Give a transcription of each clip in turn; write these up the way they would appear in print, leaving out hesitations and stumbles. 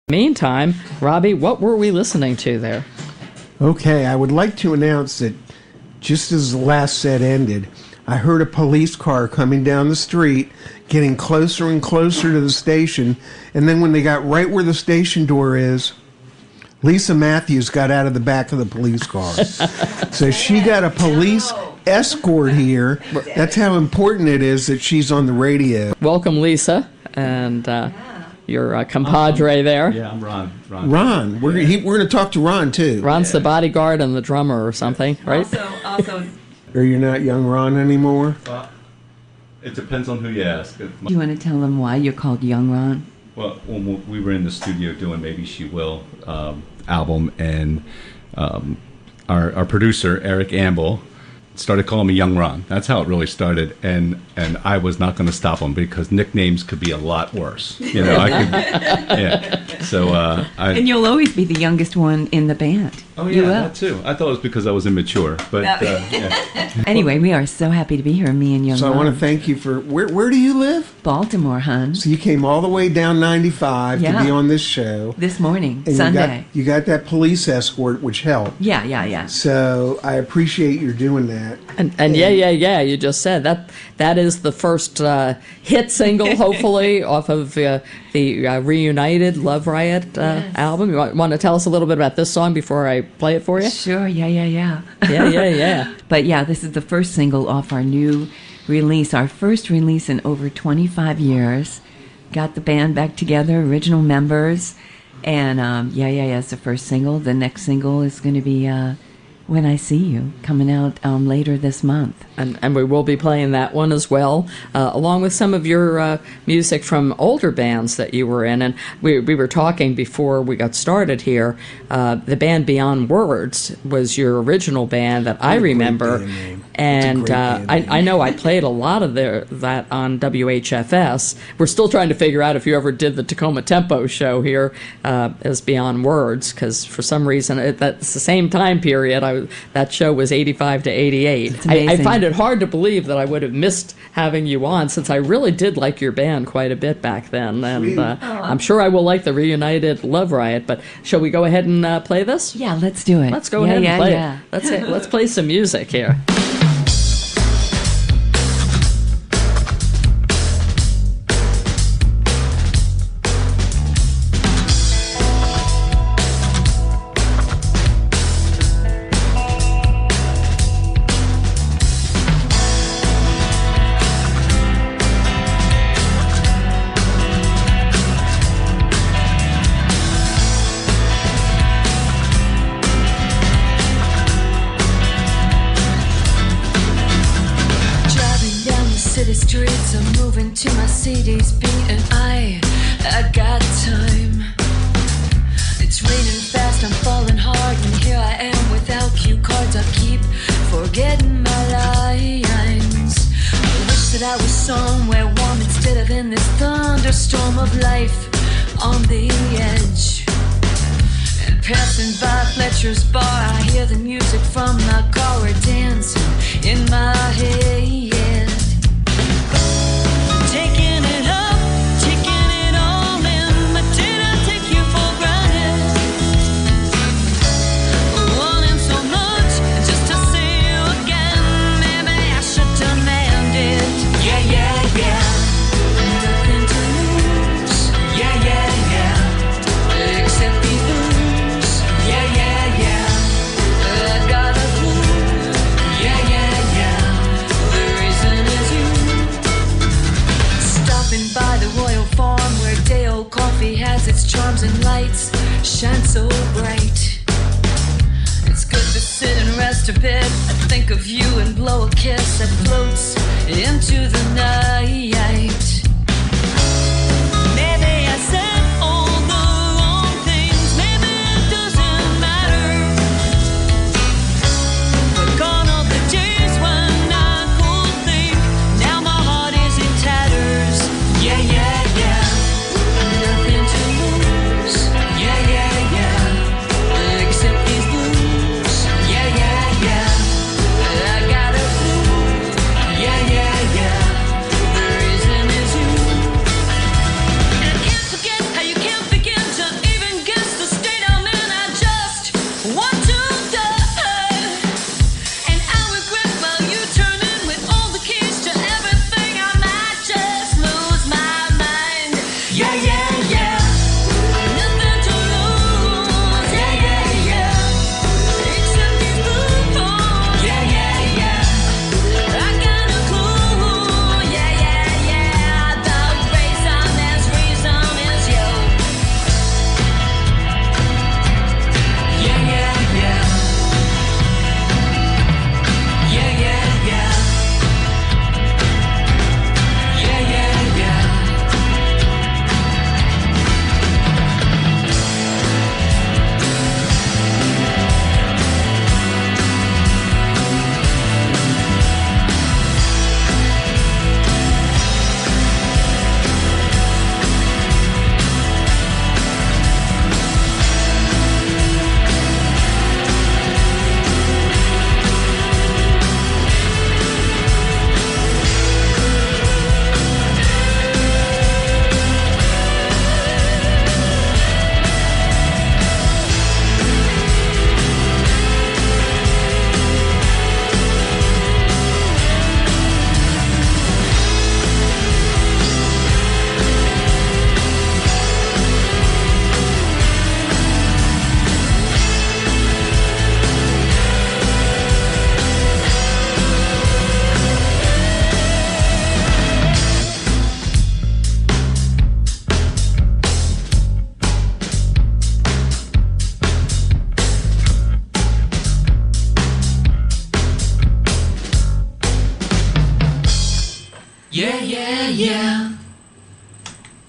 Meantime, Robbie, what were we listening to there? Okay, I would like to announce that just as the last set ended, I heard a police car coming down the street, getting closer and closer to the station, and then when they got right where the station door is, Lisa Matthews got out of the back of the police car. So she got a police escort here. That's how important it is that she's on the radio. Welcome, Lisa, and your compadre there. Yeah, I'm Ron. Ron. We're going to talk to Ron, too. Ron's the bodyguard and the drummer or something, right? Also, Or you're not young Ron anymore? It depends on who you ask. do you want to tell them why you're called Young Ron? Well, when we were in the studio doing Maybe She Will album, and our producer, Eric Amble, started calling me Young Ron. That's how it really started, and I was not going to stop him because nicknames could be a lot worse. You know, I could, yeah. So And you'll always be the youngest one in the band. Oh You yeah, will. that too. I thought it was because I was immature, but yeah. Anyway, we are so happy to be here, me and Young So Ron. I want to thank you for... Where do you live? Baltimore, hon. So you came all the way down 95 to Yeah. be on this show. This morning, And Sunday. You got that police escort, which helped. Yeah. So I appreciate your doing that. And yeah, you just said that is the first hit single, hopefully, off of the reunited Love Riot album. You want to tell us a little bit about this song before I play it for you? Sure, yeah. Yeah. But yeah, this is the first single off our new release, our first release in over 25 years. Got the band back together, original members, and it's the first single. The next single is going to be When I See You, coming out later this month. And we will be playing that one as well, along with some of your music from older bands that you were in. And we were talking before we got started here. The band Beyond Words was your original band that I remember. Great band name. And It's a great band name. I know I played a lot of that on WHFS. We're still trying to figure out if you ever did the Tacoma Tempo show here as Beyond Words, because for some reason that's the same time period. That show was 85 to 88. It's amazing. I find it hard to believe that I would have missed having you on, since I really did like your band quite a bit back then. And I'm sure I will like the reunited Love Riot. But shall we go ahead and play this? Yeah, let's do it. Let's go ahead and play it. Let's play some music here. To my CD's beat and I got time. It's raining fast, I'm falling hard, and here I am without cue cards. I keep forgetting my lines. I wish that I was somewhere warm instead of in this thunderstorm of life on the edge. And passing by Fletcher's bar, I hear the music from my car. We're dancing in my head. Taking it up, taking it all in, but did I take you for granted? Wanting so much just to see you again, maybe I should demand it. Yeah. Nothing to lose. Yeah. Except these blues. Yeah. I got a clue. Yeah. The reason is you. Stopping by the Royal Farm where day-old coffee has its charms and lights shine so bright. It's good to sit and rest a bit. I think of you and blow a kiss that floats into the night. Maybe I said all the wrong things. Maybe it doesn't matter. But gone are the days when I could think. Now my heart is in tatters. Yeah. Nothing to lose. Yeah. Except these blues. Yeah. I got a clue. Yeah. The reason is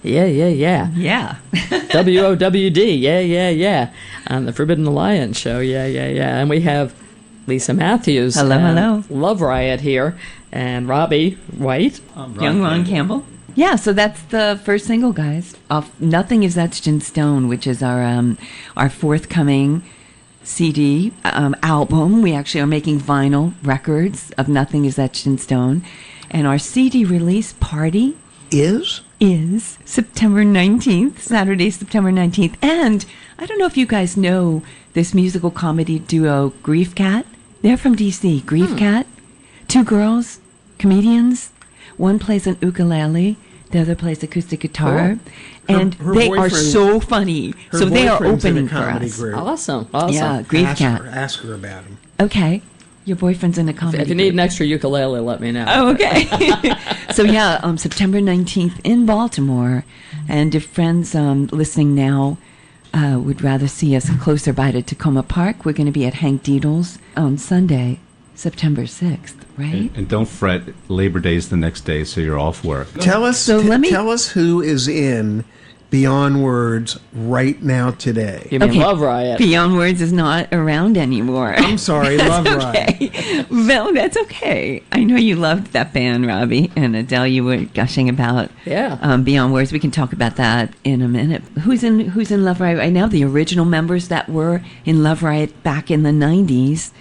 Yeah, yeah, yeah. Yeah. WOWD, yeah, yeah, yeah. On the Forbidden Alliance show, yeah, yeah, yeah. And we have Lisa Matthews. Hello, and hello. Love Riot here. And Robbie White. Young Ron Campbell. Yeah, so that's the first single, guys. Off Nothing Is Etched in Stone, which is our forthcoming CD album. We actually are making vinyl records of Nothing Is Etched in Stone. And our CD release party Is September 19th, Saturday, September 19th. And I don't know if you guys know this musical comedy duo, Grief Cat. They're from D.C., Grief Cat. Two girls, comedians. One plays an ukulele, the other plays acoustic guitar. Cool. And Her they are boyfriend- so funny. her So they are boyfriend's in a opening for comedy us. group. Awesome. Yeah, Grief Cat. Ask her about him. Okay. Your boyfriend's in a comedy If you need group. an extra ukulele, let me know. Oh, okay. So yeah, September 19th in Baltimore. And if friends listening now would rather see us closer by to Takoma Park, we're going to be at Hank Deedle's on Sunday, September 6th, right? And don't fret, Labor Day's the next day, so you're off work. Tell us. So let me- tell us who is in Beyond Words right now today. You mean Okay. Love Riot. Beyond Words is not around anymore. I'm sorry, Love Riot. Okay. Well, that's okay. I know you loved that band, Robbie, and Adele. You were gushing about Yeah. Beyond Words. We can talk about that in a minute. Who's in Love Riot right now? The original members that were in Love Riot back in the '90s.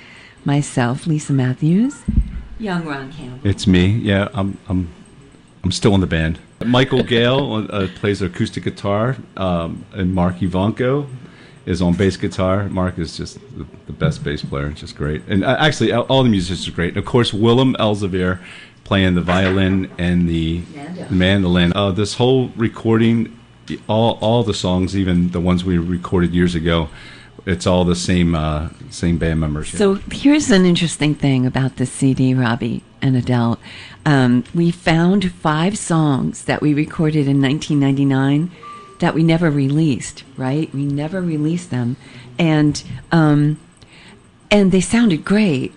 Myself, Lisa Matthews, young Ron Campbell. It's me. Yeah, I'm still in the band. Michael Gale plays acoustic guitar, and Mark Ivanko is on bass guitar. Mark is just the best bass player. It's just great. And actually, all the musicians are great. And of course, Willem Elsevier playing the violin and the mandolin. This whole recording, all the songs, even the ones we recorded years ago, it's all the same band members. So here's an interesting thing about this CD, Robbie and Adele. We found 5 songs that we recorded in 1999 that we never released, right? We never released them. And they sounded great.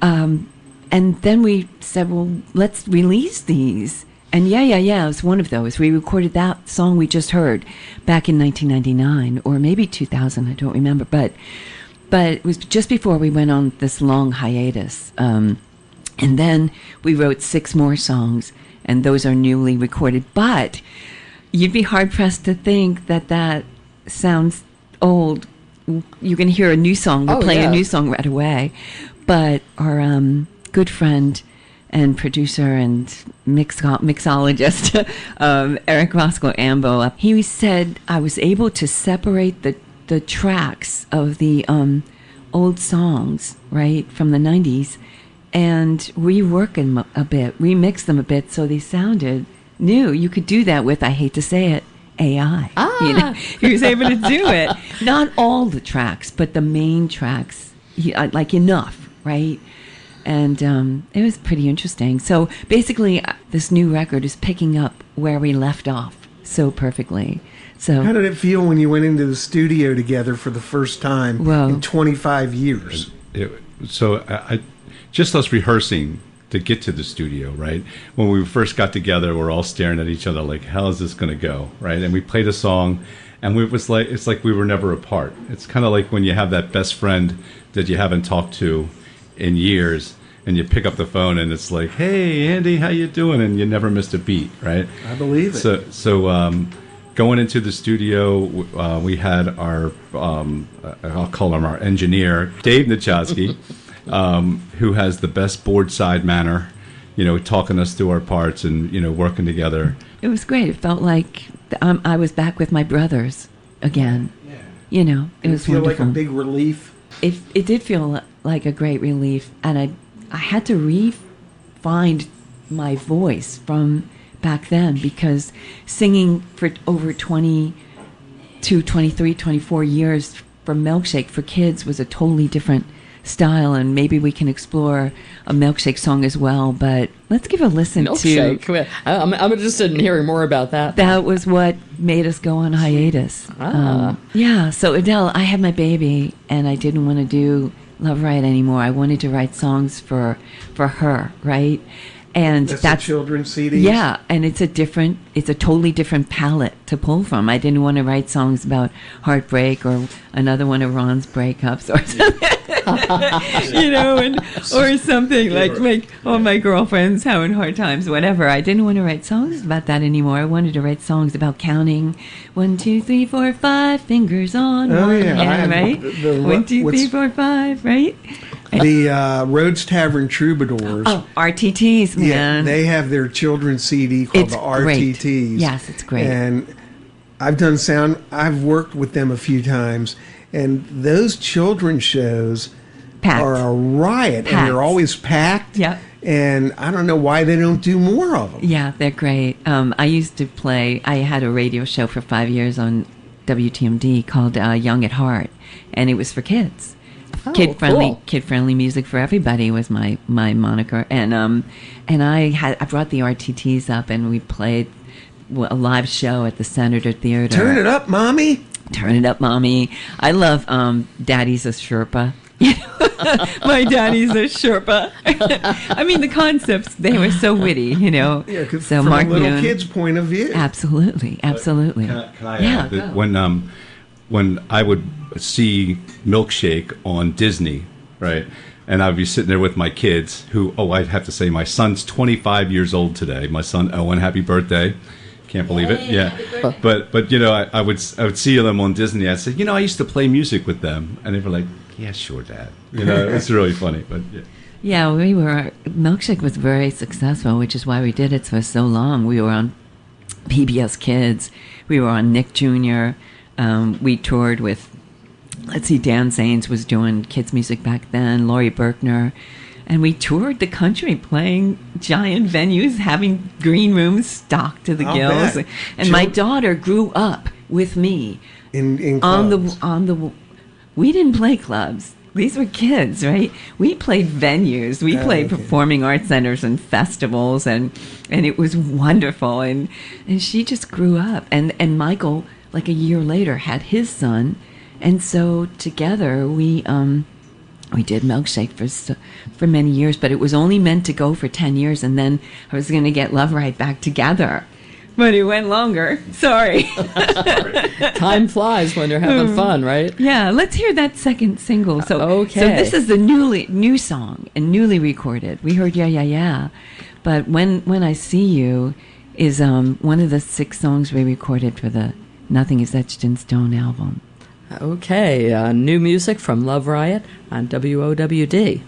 And then we said, well, let's release these. And yeah, it was one of those. We recorded that song we just heard back in 1999 or maybe 2000, I don't remember. But it was just before we went on this long hiatus. And then we wrote 6 more songs, and those are newly recorded. But you'd be hard-pressed to think that sounds old. You can hear a new song. We'll play a new song right away. But our good friend and producer and mixologist, Eric Roscoe Ambo, he said I was able to separate the tracks of the old songs, right, from the 90s, and rework them a bit, remix them a bit so they sounded new. You could do that with, I hate to say it, AI. You know, he was able to do it. Not all the tracks, but the main tracks, like enough, right? And it was pretty interesting. So basically, this new record is picking up where we left off so perfectly. So How did it feel when you went into the studio together for the first time in 25 years? I just us rehearsing to get to the studio, right? When we first got together, we're all staring at each other like, how is this going to go, right? And we played a song, and it's like we were never apart. It's kind of like when you have that best friend that you haven't talked to in years, and you pick up the phone, and it's like, hey, Andy, how you doing? And you never missed a beat, right? I believe it. So going into the studio, we had our, I'll call him our engineer, Dave Nachowski, who has the best board side manner, talking us through our parts and, working together. it was great. It felt like I was back with my brothers again. Yeah. It was feel wonderful. like a big relief. It did feel like a great relief, and I had to re-find my voice from back then, because singing for over 22, 23, 24 years for Milkshake for kids was a totally different style, and maybe we can explore a Milkshake song as well. But let's give a listen Milkshake. to. I'm interested in hearing more about that. That was what made us go on hiatus. Yeah, so Adele, I had my baby, and I didn't want to do Love Riot anymore. I wanted to write songs for her, right? And that's a children's CD. Yeah, and it's a totally different palette to pull from. I didn't want to write songs about heartbreak or another one of Ron's breakups or something, or something like my girlfriend's having hard times, whatever. I didn't want to write songs about that anymore. I wanted to write songs about counting 1, 2, 3, 4, 5 fingers on one hand, right? 1, 2, 3, 4, 5, right? The Rhodes Tavern Troubadours. Oh, RTTs, man. Yeah, they have their children's CD called the RTTs. Great. Yes, it's great. And I've worked with them a few times, and those children's shows are a riot, and they're always packed. Yep. And I don't know why they don't do more of them. Yeah, they're great. I used to I had a radio show for 5 years on WTMD called Young at Heart, and it was for kids. Kid-friendly music for everybody was my moniker, and I brought the RTTs up, and we played a live show at the Senator Theater. Turn it up, mommy. Turn it up, mommy. I love Daddy's a Sherpa. My daddy's a Sherpa. I mean, the concepts, they were so witty, Yeah, so from Mark a little Noon, kid's point of view. Absolutely. Can I add that when I would see Milkshake on Disney, right, and I'd be sitting there with my kids I'd have to say my son's 25 years old today. My son Owen, happy birthday. Can't believe it. Yeah. But I would see them on Disney. I'd say, I used to play music with them, and they were like, yeah, sure, Dad. It's really funny, but yeah. Yeah, Milkshake was very successful, which is why we did it for so long. We were on PBS Kids. We were on Nick Jr. We toured with, Dan Zanes was doing kids music back then, Laurie Berkner. And we toured the country playing giant venues, having green rooms stocked to the gills. Bet. And my daughter grew up with me in clubs. on the we didn't play clubs. These were kids, right? We played venues. We played performing arts centers and festivals, and it was wonderful. And she just grew up. And Michael, like a year later, had his son, and so together we did Milkshake for many years. But it was only meant to go for 10 years, and then I was going to get Love Riot back together. But it went longer. Sorry. Time flies when you're having fun, right? Yeah, let's hear that second single. So this is the new song and newly recorded. We heard Yeah, Yeah, Yeah. But When I See You is one of the 6 songs we recorded for the Nothing Is Etched in Stone album. Okay, new music from Love Riot on WOWD.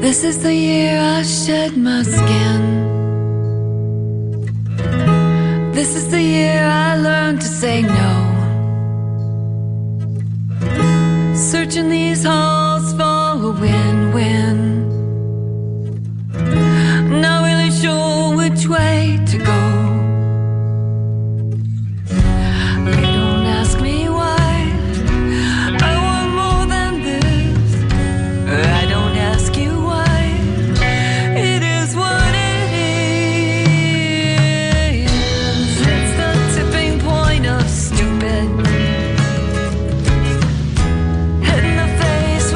This is the year I shed my skin. This is the year I learned to say no. Searching these halls for a win-win. Not really sure which way to go. Don't ask me why I want more than this. I don't ask you why. It is what it is. It's the tipping point of stupid. Hit in the face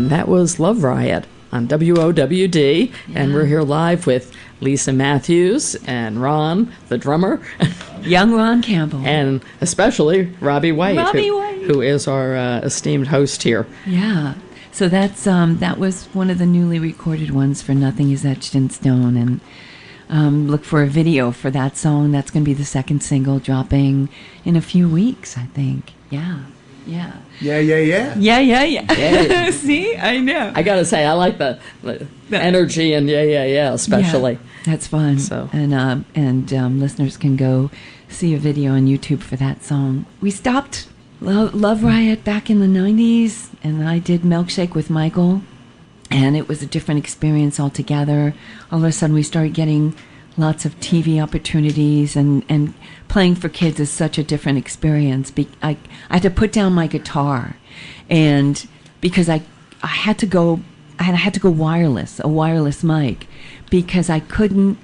And that was Love Riot on WOWD. And we're here live with Lisa Matthews and Ron, the drummer. Young Ron Campbell. And especially Robbie White, who is our esteemed host here. Yeah. So that's that was one of the newly recorded ones for Nothing Is Etched in Stone. And look for a video for that song. That's going to be the second single dropping in a few weeks, I think. Yeah. Yeah. Yeah. See, I know. I gotta say, I like the energy and especially. Yeah, that's fun. So. And listeners can go see a video on YouTube for that song. We stopped Love Riot back in the 90s, and I did Milkshake with Michael, and it was a different experience altogether. All of a sudden, we started getting lots of TV opportunities, and playing for kids is such a different experience. I had to put down my guitar, and because I had to go wireless, a wireless mic, because I couldn't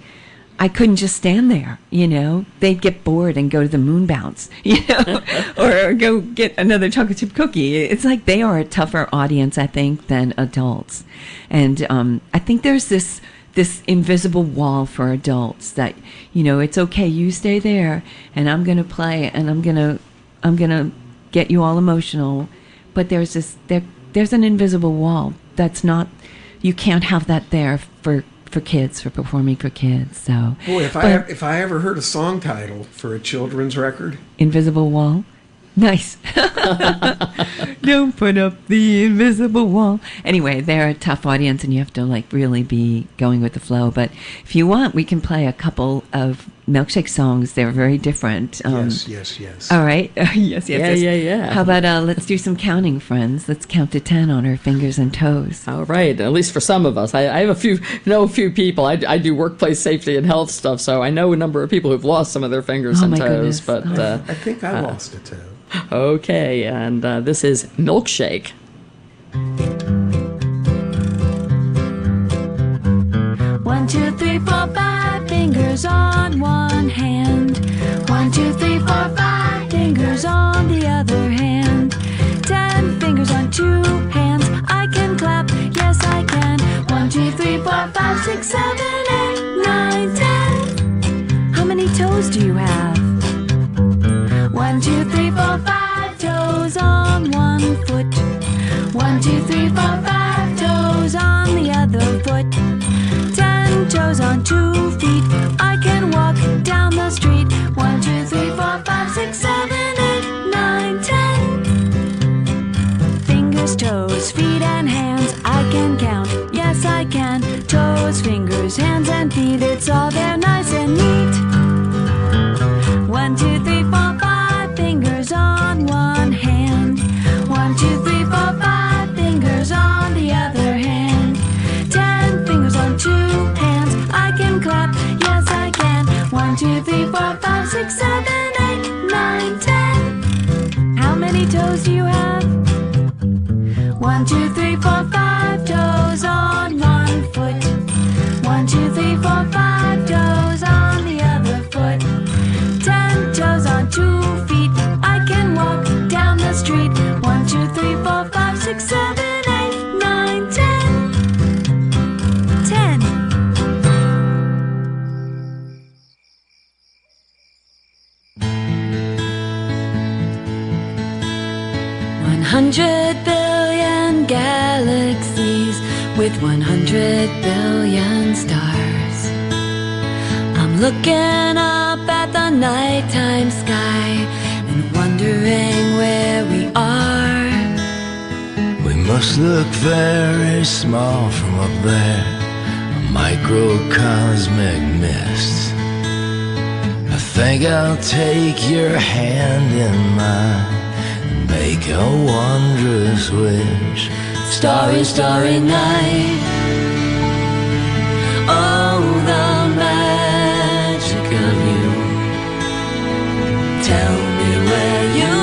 just stand there, you know. They'd get bored and go to the moon bounce, you know, or go get another chocolate chip cookie. It's like they are a tougher audience, I think, than adults. And I think there's this invisible wall for adults that, you know, it's okay, you stay there and I'm going to play and I'm going to get you all emotional. But there's an invisible wall that's not, you can't have that there for kids, for performing for kids. So boy, if I ever heard a song title for a children's record, Invisible Wall. Nice. Don't put up the invisible wall. Anyway, they're a tough audience, and you have to like really be going with the flow. But if you want, we can play a couple of Milkshake songs. They're very different. Yes. All right. Yes. Yeah. How about let's do some counting, friends? Let's count to 10 on our fingers and toes. All right. At least for some of us, I have a few people. I do workplace safety and health stuff, so I know a number of people who've lost some of their fingers and toes. Goodness. But I think I lost a toe. Okay, and this is Milkshake. 1, 2, 3, 4, 5 fingers on one hand. 1, 2, 3, 4, 5 fingers on the other hand. 10 fingers on 2 hands. I can clap, yes I can. 1, 2, 3, 4, 5, 6, 7, 8, 9, 10. How many toes do you have? 1, 2, 3, 4, 5 toes on one foot. 1, 2, 3, 4, 5 toes on the other foot. 10 toes on 2 feet. I can walk down the street. 1, 2, 3, 4, 5, 6, 7, 8, 9, 10. Fingers, toes, feet, and hands. I can count. Yes, I can. Toes, fingers, hands, and feet. It's all there, nice and neat. 1, 2, 3, 4, 5 fingers on one hand. 1, 2, 3, 4, 5 fingers on the other hand. 10 fingers on 2 hands. I can clap, yes I can. 1, 2, 3, 4, 5, 6, 7, 8, 9, 10. How many toes do you have? 1, 2, 3, 4, 5 toes on one foot. 1, 2, 3, 4, 5 toes on the other foot. 10 toes on 2 feet. I can walk down the street. 1, 2, 3, 4, 5, 6, 7, 8, 9, 10. 10. $100 billion galaxies with 100 billion stars. I'm looking up at the nighttime sky and wondering where we are. We must look very small from up there, a microcosmic mist. I think I'll take your hand in mine and make a wondrous wish. Starry, starry night. Oh, the magic of you. Tell me where you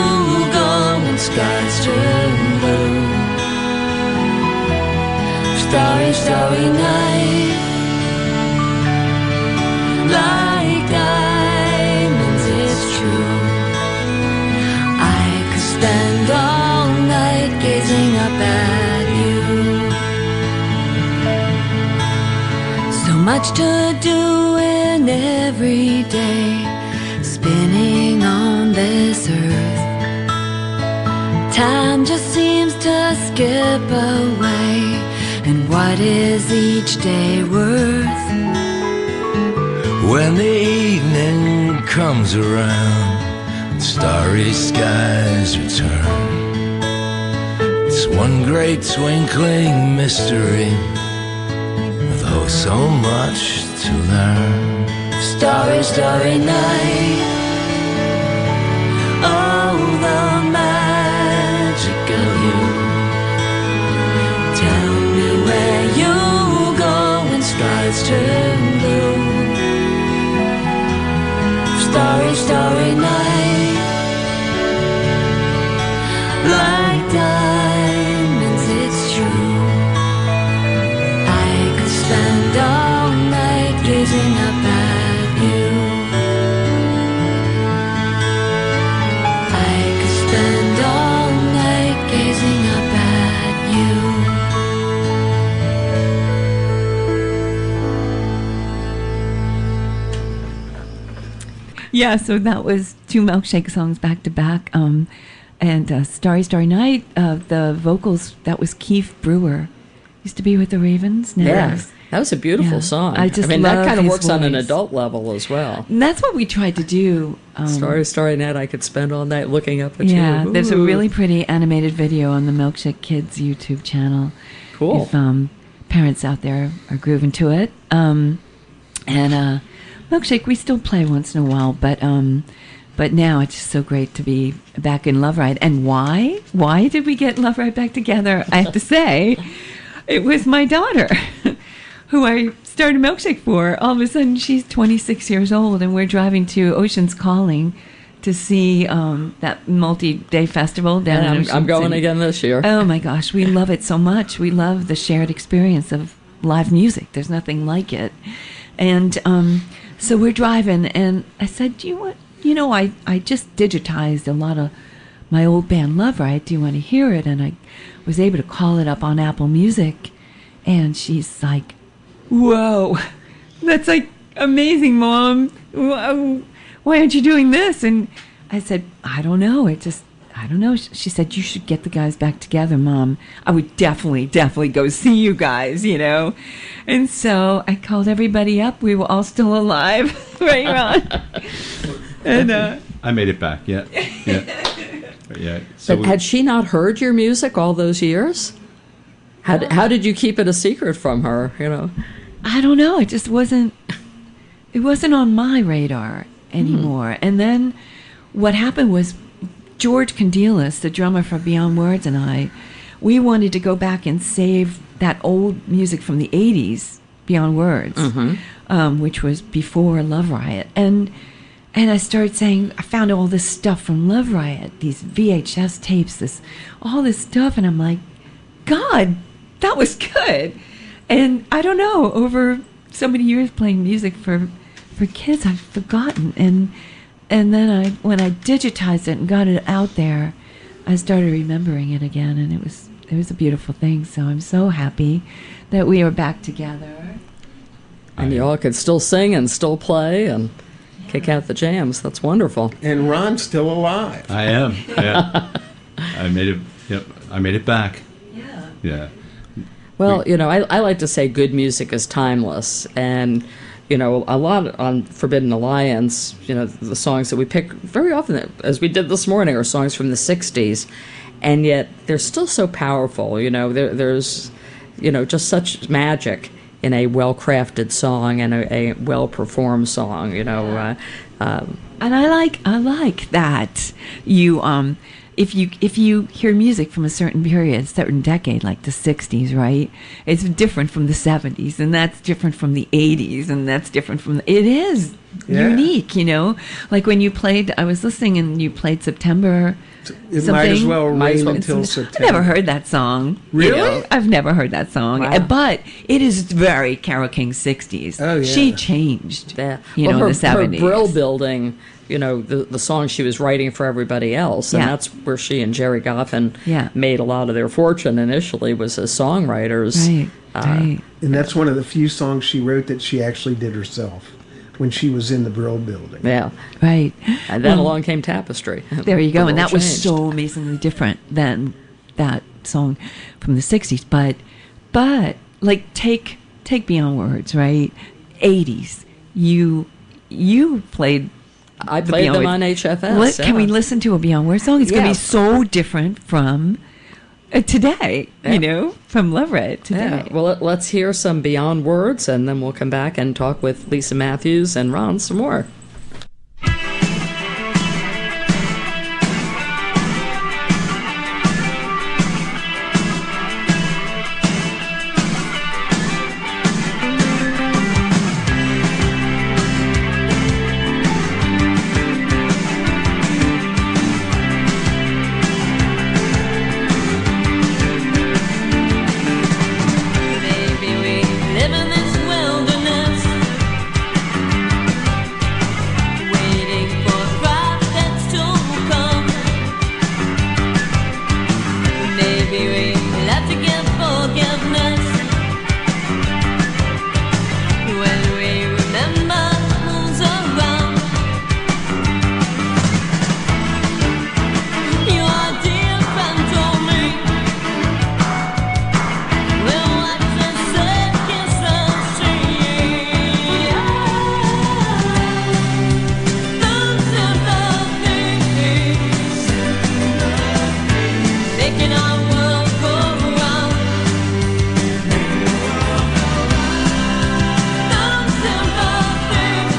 go when skies turn blue. Starry, starry night. Like diamonds, it's true. I could spend all night gazing up at you. much to do in every day, spinning on this earth. Time just seems to skip away, and what is each day worth? When the evening comes around, starry skies return. It's one great twinkling mystery, with oh so much to learn. Starry, starry night. Oh, the magic of you. Tell me where you go when skies turn blue. Starry, starry night. Like diamonds, it's true. I could spend all night gazing up at you. I could spend all night gazing up at you. Yeah, so that was two Milkshake songs back to back. And Starry, Starry Night, the vocals, that was Keith Brewer. Used to be with the Ravens now. Yeah, that was a beautiful Yeah. song. I just that love kind of his works on an voice. adult level as well. And that's what we tried to do. Starry, Starry Night, I could spend all night looking up at you. Yeah, there's a Ooh. really pretty animated video on the Milkshake Kids YouTube channel. Cool. If parents out there are grooving to it. And Milkshake, we still play once in a while, but now it's just so great to be back in Love Riot. And why? Why did we get Love Riot back together? I have to say, it was my daughter, who I started Milkshake for. All of a sudden, she's 26 years old, and we're driving to Ocean's Calling to see that multi-day festival down in And Oceans. I'm going And- again this year. Oh my gosh, we love it so much. We love the shared experience of live music. There's nothing like it. And so we're driving, and I said, "Do you want? You know, I just digitized a lot of my old band Love Riot. Do you want to hear it?" And I was able to call it up on Apple Music, and she's like, "Whoa, that's like amazing, Mom. Whoa, why aren't you doing this?" And I said, "I don't know. I don't know." She said, "You should get the guys back together, Mom. I would definitely go see you guys, you know." And so I called everybody up. We were all still alive, right, Ron? And I made it back. Yeah. So But had she not heard your music all those years? How did you keep it a secret from her? You know. I don't know. It just wasn't. It wasn't on my radar anymore. And then what happened was George Condelis, the drummer for Beyond Words, and we wanted to go back and save that old music from the 80s, Beyond Words, which was before Love Riot. And I started saying, I found all this stuff from Love Riot, these VHS tapes, all this stuff, and I'm like, God, that was good. And I don't know, over so many years playing music for kids, I've forgotten. And then when I digitized it and got it out there, I started remembering it again, and it was a beautiful thing. So I'm so happy that we are back together. And you all could still sing and still play and kick out the jams. That's wonderful. And Ron's still alive. I am. Yeah. I made it. Yep. I made it back. Yeah. Yeah. Well, you know, I like to say good music is timeless. And, you know, a lot on Forbidden Alliance, you know, the songs that we pick very often, as we did this morning, are songs from the 60s. And yet they're still so powerful. You know, there's, you know, just such magic in a well-crafted song and a well-performed song, you know. And I like that you if you hear music from a certain period, certain decade, like the 60s, right? It's different from the 70s, and that's different from the 80s, and that's different from it is unique, you know. Like when you played, I was listening, and you played September. It might as well rain until I September. never heard that song. Really? You know, I've never heard that song. Wow. But it is very Carole King 60s. Oh, yeah. She changed, Yeah. you Well, know, her, in the 70s. her Brill building the songs she was writing for everybody else. And Yeah. that's where she and Jerry Goffin Yeah. made a lot of their fortune initially, was as songwriters. Right. Right. And that's one of the few songs she wrote that she actually did herself when she was in the Brill building. Yeah. Right. And then Well, along came Tapestry. There you go. The And world that was changed. so amazingly different than that song from the 60s. But like take Beyond Words, right? 80s. You played I the played Beyond them Words. on HFS. Can we yeah. listen to a Beyond Words song? It's going to Yeah. be so different from today, Yeah. from Love Riot today. Yeah. Well, let's hear some Beyond Words, and then we'll come back and talk with Lisa Matthews and Ron some more. Maybe we live in this wilderness, waiting for prophets to come. Maybe we have to give forgiveness when we remember who's around. Your dear friend told me we'll watch the sun kiss the sea. Those sympathies making our world go round. Those sympathies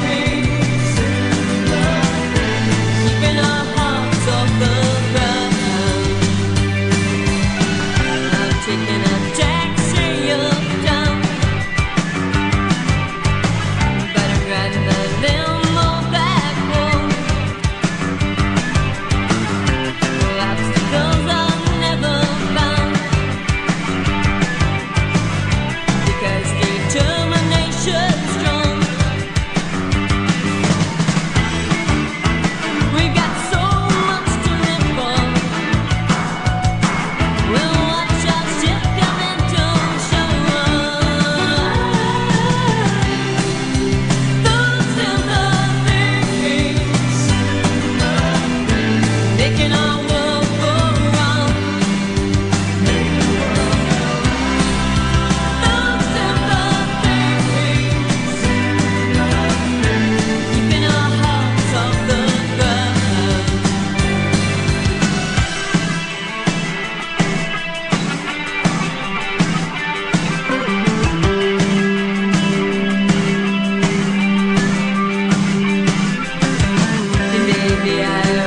keeping our hearts off the ground. I'm taking a taxi uptown, but I'm riding the limo back home. Obstacles are never found, because determination's strong. We've got so much to live for. We'll watch our ship come into shore. Those sympathies making our world go round. Those sympathies keeping our hearts off the ground. Maybe I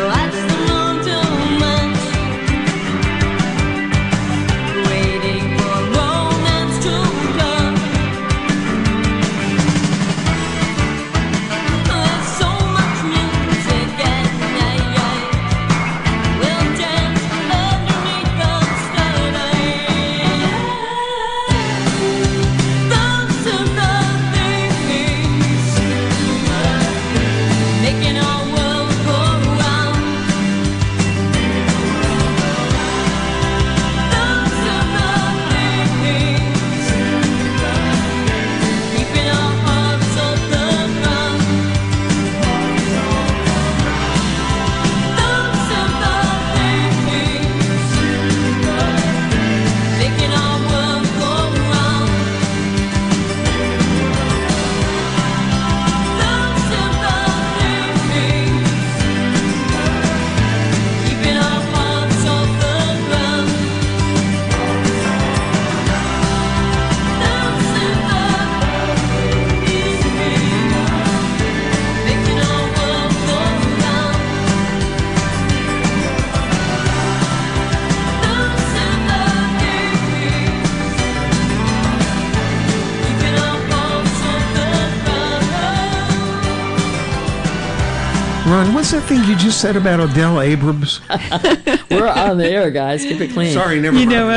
watch them all too much, waiting for romance to come. There's so much music and we'll dance underneath the starlight. Those sympathies making our world go round. Those sympathies keeping our hearts off the ground. Those sympathies making our world go round. Those sympathies keeping our hearts off the ground. Those sympathies making our world go round. Those sympathies keeping our hearts off the ground. Ron, what's that thing you just said about Adele Abrams? We're on the air, guys. Keep it clean. Sorry, never You mind. know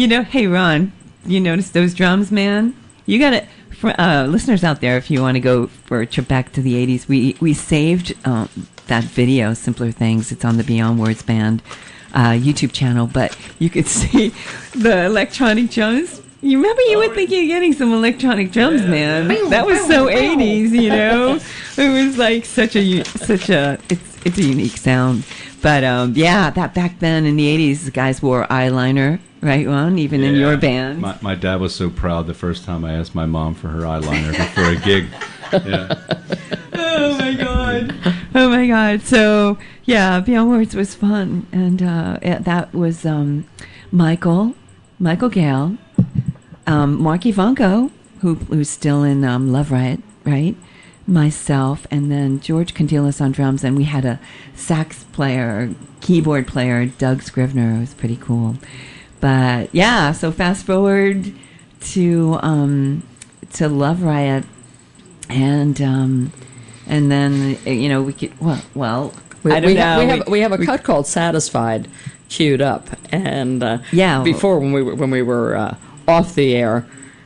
what? Hey, Ron, you notice those drums, man? You got to, listeners out there, if you want to go for a trip back to the 80s, we saved that video, Simpler Things. It's on the Beyond Words Band YouTube channel, but you could see the electronic drums. You remember you were thinking of getting some electronic drums, man. That was so 80s, you know. It was like it's a unique sound. But that back then in the 80s, the guys wore eyeliner, right, Ron? Even in your band. My dad was so proud the first time I asked my mom for her eyeliner before a gig. Yeah. Oh my God. So Beyond Words was fun, and that was Michael Gale. Marky Vonko, who's still in Love Riot, right? Myself, and then George Condilas on drums, and we had a sax player, keyboard player, Doug Scrivener. It was pretty cool. But so fast forward to Love Riot, and then we could I don't know. We have a cut called "Satisfied" queued up, and before when we were off the air,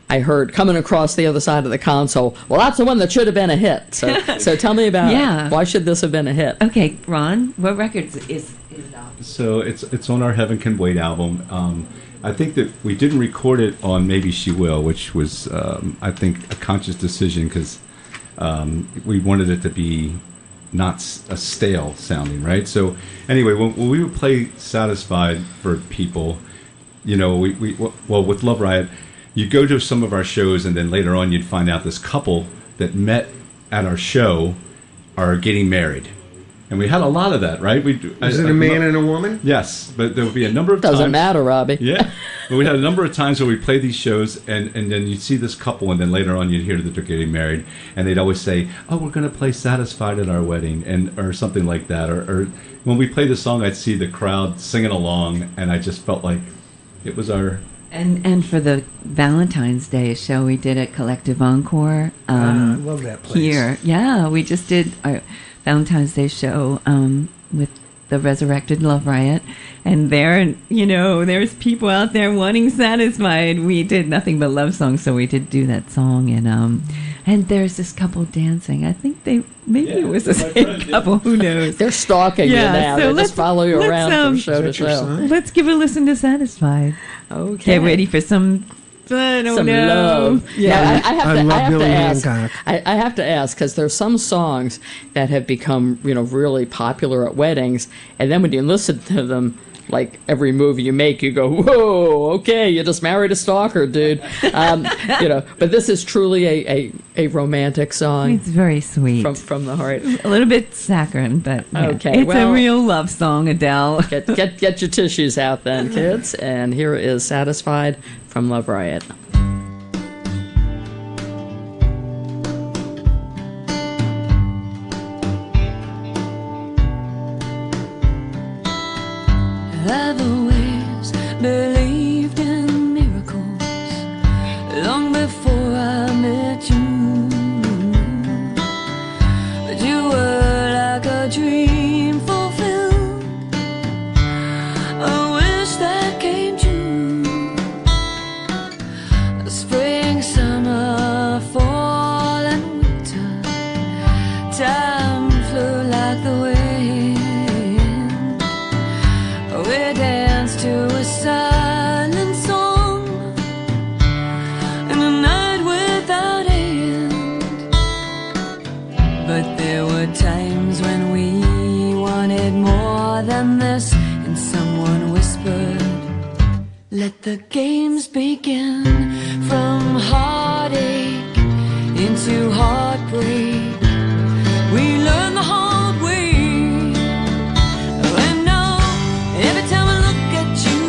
I heard coming across the other side of the console, well, that's the one that should have been a hit. So tell me about it. Why should this have been a hit? Okay, Ron, what records is it on? So it's on our Heaven Can Wait album. I think that we didn't record it on Maybe She Will, which was, I think, a conscious decision because we wanted it to be not a stale sounding, right? So anyway, when we would play Satisfied for people, with Love Riot, you'd go to some of our shows, and then later on you'd find out this couple that met at our show are getting married. And we had a lot of that, right? Is it a man and a woman? Yes, but there would be a number of times... Doesn't matter, Robbie. Yeah. But we had a number of times where we played these shows, and then you'd see this couple, and then later on you'd hear that they're getting married, and they'd always say, oh, we're going to play Satisfied at our wedding, or something like that. Or when we played the song, I'd see the crowd singing along, and I just felt like it was our... And for the Valentine's Day show, we did a collective encore. I love that place. Here. Yeah, we just did our Valentine's Day show with the Resurrected Love Riot. And there's people out there wanting Satisfied. We did nothing but love songs, so we did do that song. And there's this couple dancing. I think it was the same couple. Who knows? They're stalking you now. So they just follow you around from show to show. Let's give a listen to Satisfied. Okay. Get ready for some... I don't know. Love. Yeah, I have to ask because there's some songs that have become really popular at weddings, and then when you listen to them, like every movie you make, you go, whoa, okay, you just married a stalker, dude. But this is truly a romantic song. It's very sweet. From the heart. A little bit saccharine, but okay, it's a real love song, Adele. Get your tissues out then, kids. And here is Satisfied from Love Riot. I've always believed in miracles long before I met you. But you were like a dream fulfilled, a wish that came true. Spring, summer, fall, and winter, time flew like the wind. We danced to a silent song in a night without end. But there were times when we wanted more than this, and someone whispered, let the games begin. From heartache into heartbreak, we learned the hard way. Every time I look at you,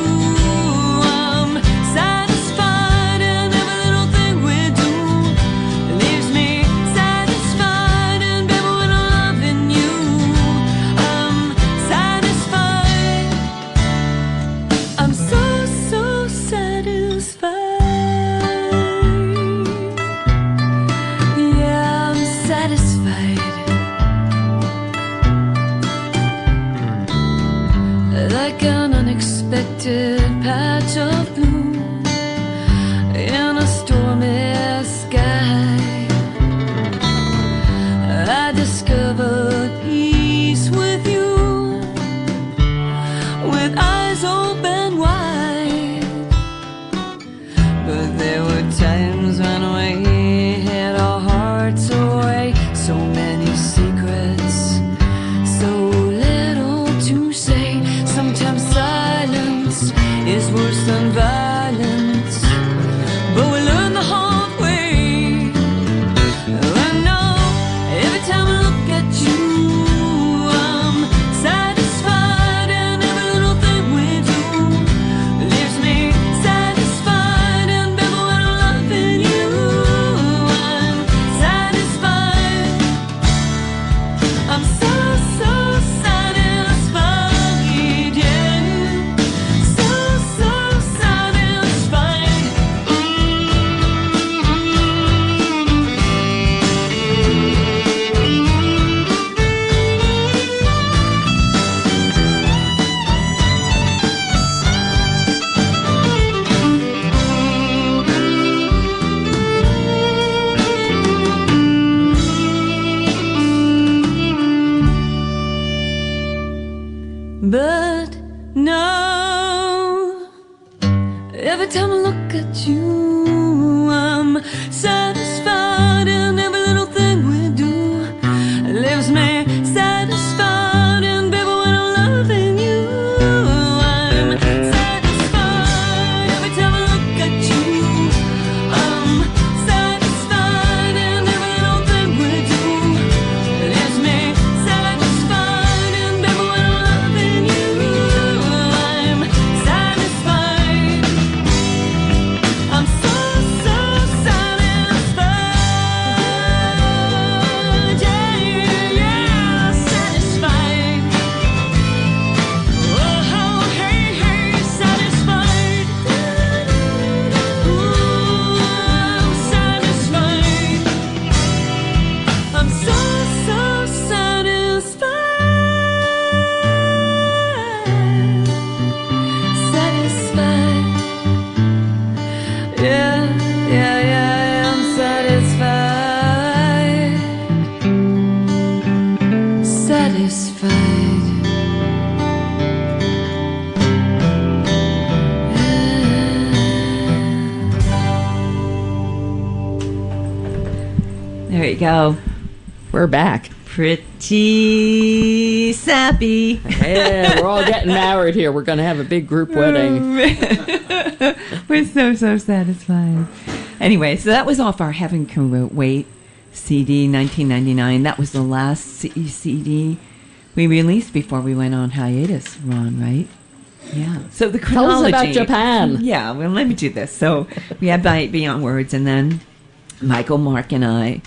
I'm satisfied, and every little thing we do leaves me satisfied. And baby, when I'm loving you, I'm satisfied. I'm so satisfied. Yeah, I'm satisfied. Like an unexpected patch of blue in a stormy sky. Every time I look at you, I'm satisfied, and every little thing we do leaves me satisfied. And baby, when I'm loving you, I'm satisfied. Every time I look at you, I'm satisfied, and every little thing we do leaves me satisfied. And baby, when I'm loving you, I'm satisfied. I'm so satisfied. Yeah, yeah, satisfied. Oh, hey, hey, satisfied. Ooh, I'm satisfied. I'm so satisfied. Satisfied. Yeah, yeah, yeah, I'm satisfied. Satisfied. There you go. We're back. Pretty sappy. Yeah, we're all getting married here. We're going to have a big group wedding. We're so satisfied. Anyway, so that was off our Heaven Can Wait CD, 1999. That was the last CD we released before we went on hiatus, Ron, right? Yeah. So the Tell us chronology. about Japan. Yeah, well, let me do this. So we had Beyond Words, and then Michael, Mark, and I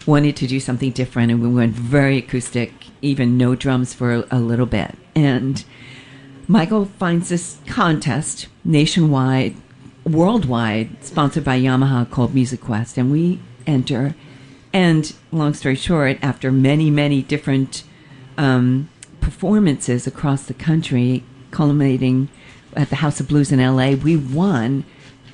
wanted to do something different, and we went very acoustic, even no drums for a little bit. And Michael finds this contest nationwide, worldwide, sponsored by Yamaha called Music Quest, and we enter. And long story short, after many, many different performances across the country, culminating at the House of Blues in LA, we won,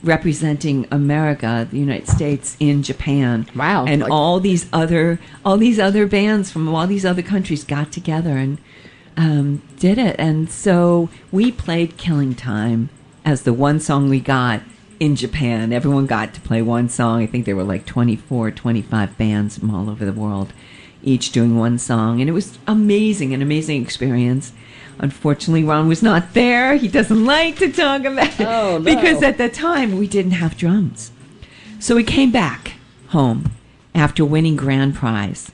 representing America, the United States, in Japan. Wow. And all these other bands from all these other countries got together and did it. And so we played Killing Time as the one song we got in Japan. Everyone got to play one song. I think there were like 24, 25 bands from all over the world, each doing one song. And it was amazing, an amazing experience. Unfortunately, Ron was not there. He doesn't like to talk about it. Oh, no. Because at the time, we didn't have drums. So we came back home after winning grand prize.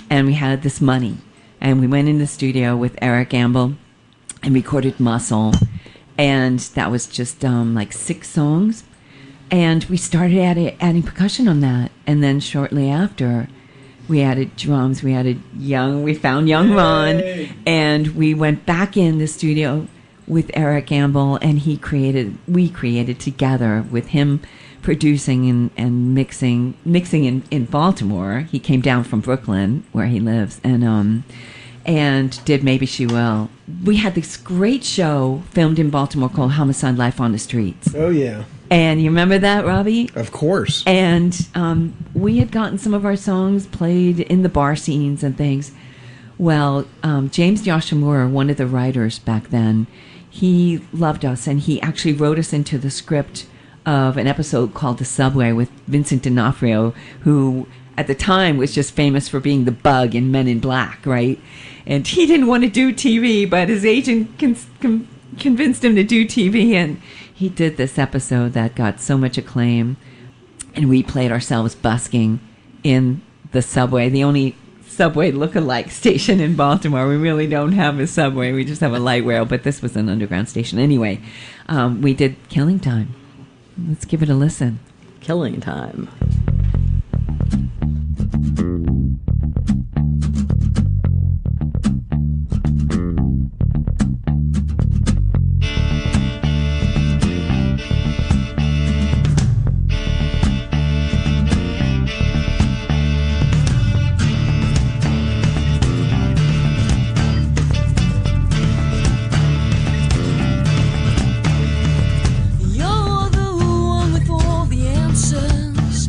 And we had this money. And we went in the studio with Eric Gamble and recorded Muscle. And that was just like 6 songs. And we started adding percussion on that. And then shortly after, we added drums. We found young Ron, and we went back in the studio with Eric Gamble, and we created together with him producing and mixing in Baltimore. He came down from Brooklyn, where he lives, and did Maybe She Will. We had this great show filmed in Baltimore called Homicide: Life on the Streets. Oh, yeah. And you remember that, Robbie? Of course. And we had gotten some of our songs played in the bar scenes and things. Well, James Yoshimura, one of the writers back then, he loved us, and he actually wrote us into the script of an episode called The Subway with Vincent D'Onofrio, who at the time was just famous for being the bug in Men in Black, right? And he didn't want to do TV, but his agent convinced him to do TV, and he did this episode that got so much acclaim. And we played ourselves busking in the subway, the only subway look-alike station in Baltimore. We really don't have a subway. We just have a light rail, but this was an underground station. Anyway, we did Killing Time. Let's give it a listen. Killing Time. You're the one with all the answers.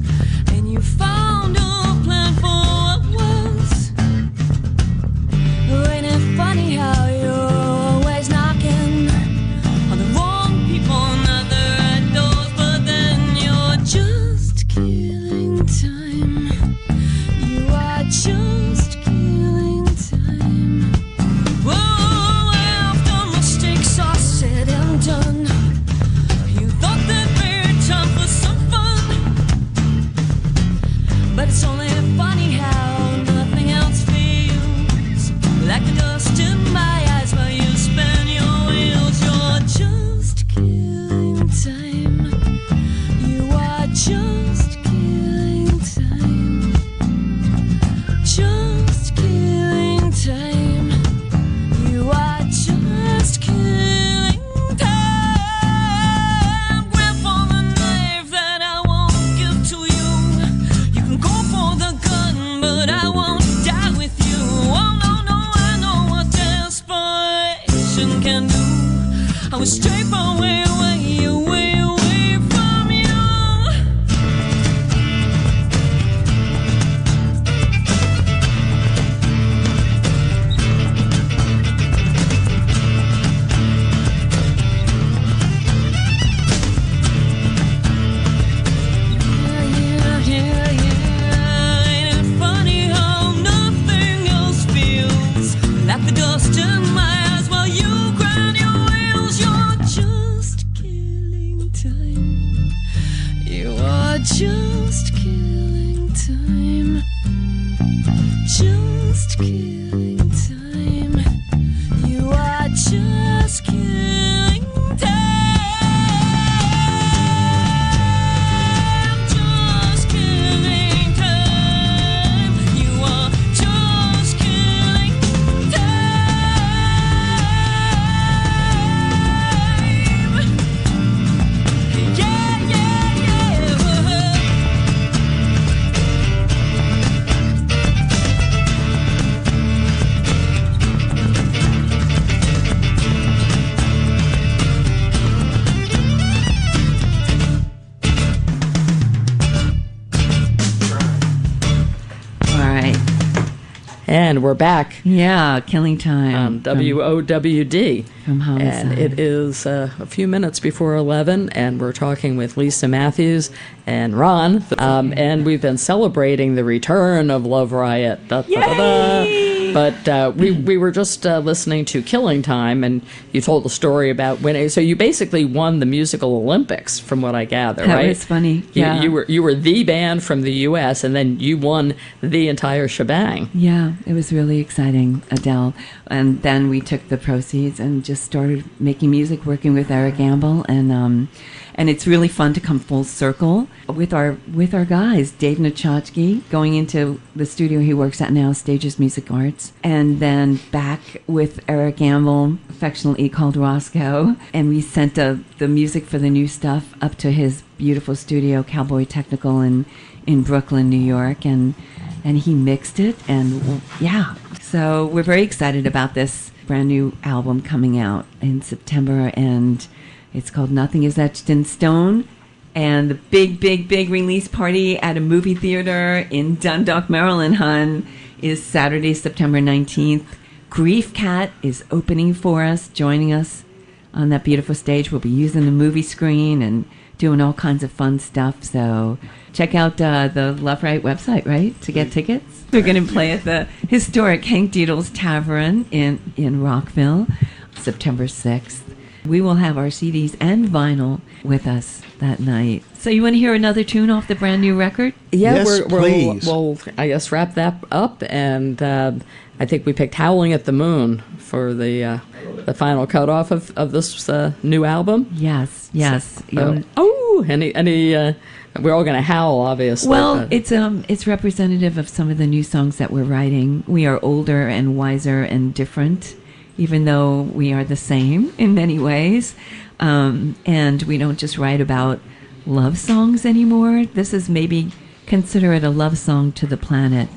just killing time. Just killing time. You are just killing time. Just killing time. You are just killing time. Yeah, yeah, yeah. All right. And we're back Yeah, Killing Time. on WOWD. From Homicide. And it is a few minutes before 11, and we're talking with Lisa Matthews and Ron. And we've been celebrating the return of Love Riot. Da, da, da, da. But we were just listening to Killing Time, and you told a story about winning. So you basically won the musical Olympics, from what I gather, That right? was funny. You, Yeah. you were the band from the U.S., and then you won the entire shebang. Yeah, it was really exciting, Adele. And then we took the proceeds and just started making music, working with Eric Gamble, and it's really fun to come full circle with our guys, Dave Nachachki, going into the studio he works at now, Stages Music Arts, and then back with Eric Gamble, affectionately called Roscoe, and we sent the music for the new stuff up to his beautiful studio, Cowboy Technical, in Brooklyn, New York, and he mixed it, and yeah. So we're very excited about this brand new album coming out in September, and it's called Nothing Is Etched in Stone. And the big release party at a movie theater in Dundalk, Maryland, hon, is Saturday, September 19th. Grief Cat is opening for us, joining us on that beautiful stage. We'll be using the movie screen and doing all kinds of fun stuff. So check out the Love Riot website, right, to get tickets. We're going to play at the historic Hank Deedle's Tavern in Rockville, September 6th. We will have our CDs and vinyl with us that night. So you want to hear another tune off the brand new record? Yeah, Yes, please. we'll, I guess, wrap that up. And I think we picked Howling at the Moon for the final cutoff of this new album. Yes. We're all going to howl, obviously. Well, but- it's representative of some of the new songs that we're writing. We are older and wiser and different, even though we are the same in many ways. And we don't just write about love songs anymore. This is maybe consider it a love song to the planet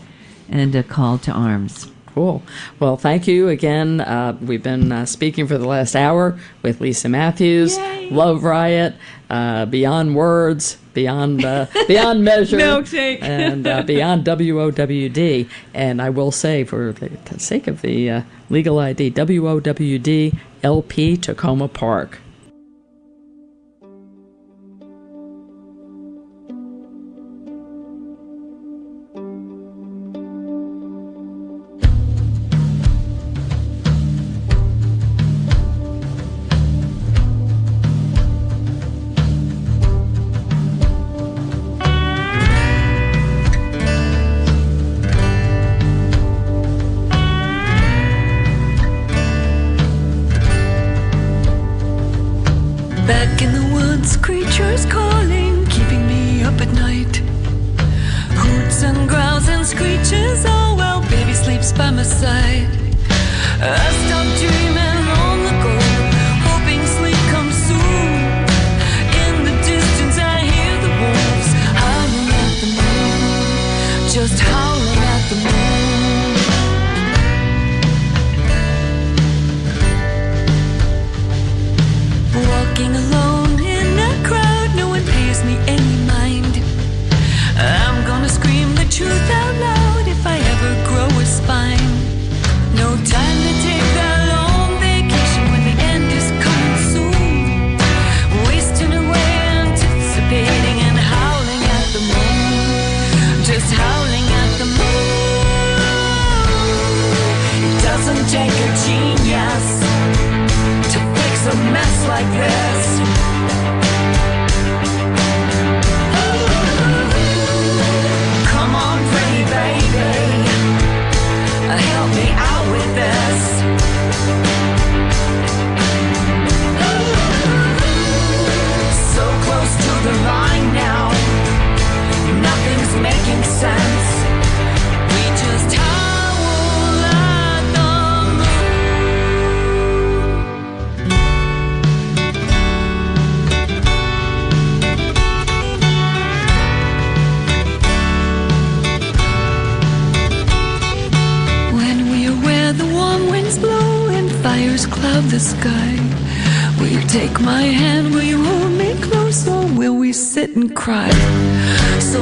and a call to arms. Cool. Well, thank you again. We've been speaking for the last hour with Lisa Matthews, Yay. Love Riot, Beyond Words, Beyond Measure, Milkshake. and Beyond WOWD. And I will say, for the sake of the legal ID, WOWD LP Takoma Park. Back in the woods, creatures calling, keeping me up at night. Hoots and growls and screeches, oh well, baby sleeps by my side. I stopped dreaming long ago, hoping sleep comes soon. In the distance I hear the wolves howling at the moon, just howling at the moon. Walking alone in a crowd, no one pays me any mind. I'm gonna scream the truth out loud if I ever grow a spine. No time to take that long vacation. of the sky. Will you take my hand? Will you hold me close? Or will we sit and cry? So